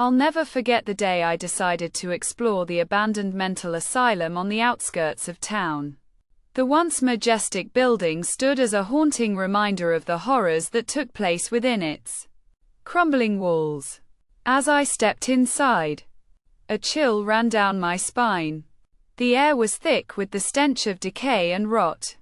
I'll never forget the day I decided to explore the abandoned mental asylum on the outskirts of town. The once majestic building stood as a haunting reminder of the horrors that took place within its crumbling walls. As I stepped inside, a chill ran down my spine. The air was thick with the stench of decay and rot.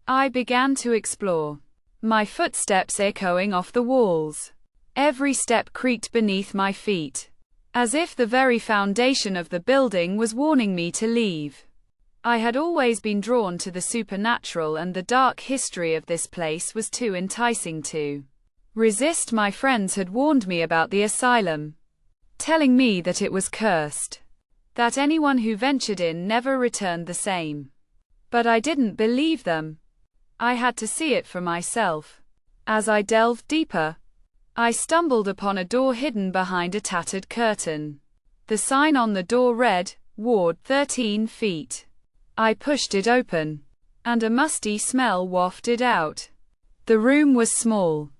I began to explore, my footsteps echoing off the walls. Every step creaked beneath my feet, as if the very foundation of the building was warning me to leave. I had always been drawn to the supernatural, and the dark history of this place was too enticing to resist. My friends had warned me about the asylum, telling me that it was cursed, that anyone who ventured in never returned the same. But I didn't believe them. I had to see it for myself. As I delved deeper, I stumbled upon a door hidden behind a tattered curtain. The sign on the door read, "Ward 13 feet." I pushed it open, and a musty smell wafted out. The room was small,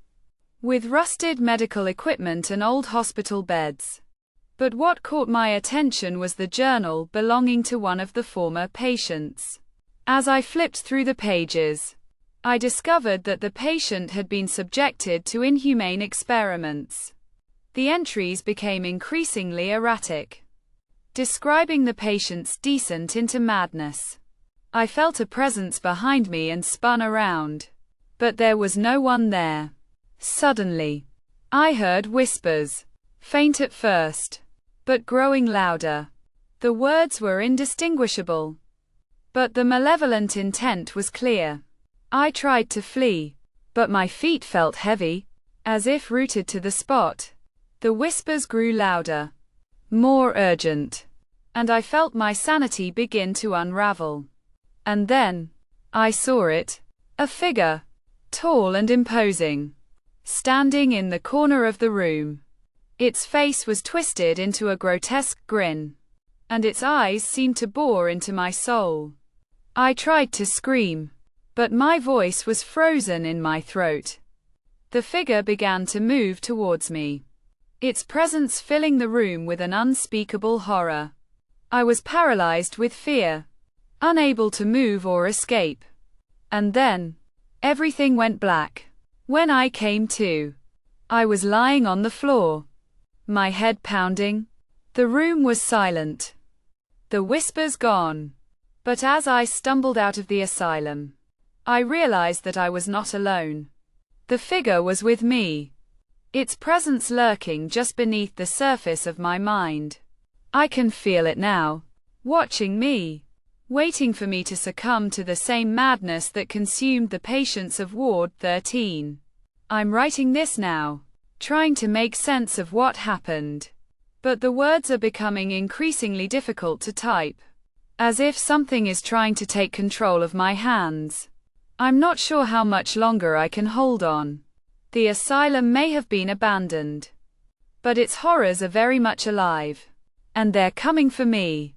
with rusted medical equipment and old hospital beds. But what caught my attention was the journal belonging to one of the former patients. As I flipped through the pages, I discovered that the patient had been subjected to inhumane experiments. The entries became increasingly erratic, describing the patient's descent into madness. I felt a presence behind me and spun around, but there was no one there. Suddenly, I heard whispers, faint at first, but growing louder. The words were indistinguishable, but the malevolent intent was clear. I tried to flee, but my feet felt heavy, as if rooted to the spot. The whispers grew louder, more urgent, and I felt my sanity begin to unravel. And then, I saw it, a figure, tall and imposing, standing in the corner of the room. Its face was twisted into a grotesque grin, and its eyes seemed to bore into my soul. I tried to scream, but my voice was frozen in my throat. The figure began to move towards me, its presence filling the room with an unspeakable horror. I was paralyzed with fear, unable to move or escape. And then, everything went black. When I came to, I was lying on the floor, my head pounding. The room was silent, the whispers gone. But as I stumbled out of the asylum, I realized that I was not alone. The figure was with me, its presence lurking just beneath the surface of my mind. I can feel it now, watching me, waiting for me to succumb to the same madness that consumed the patients of Ward 13. I'm writing this now, trying to make sense of what happened. But the words are becoming increasingly difficult to type, as if something is trying to take control of my hands. I'm not sure how much longer I can hold on. The asylum may have been abandoned, but its horrors are very much alive, and they're coming for me.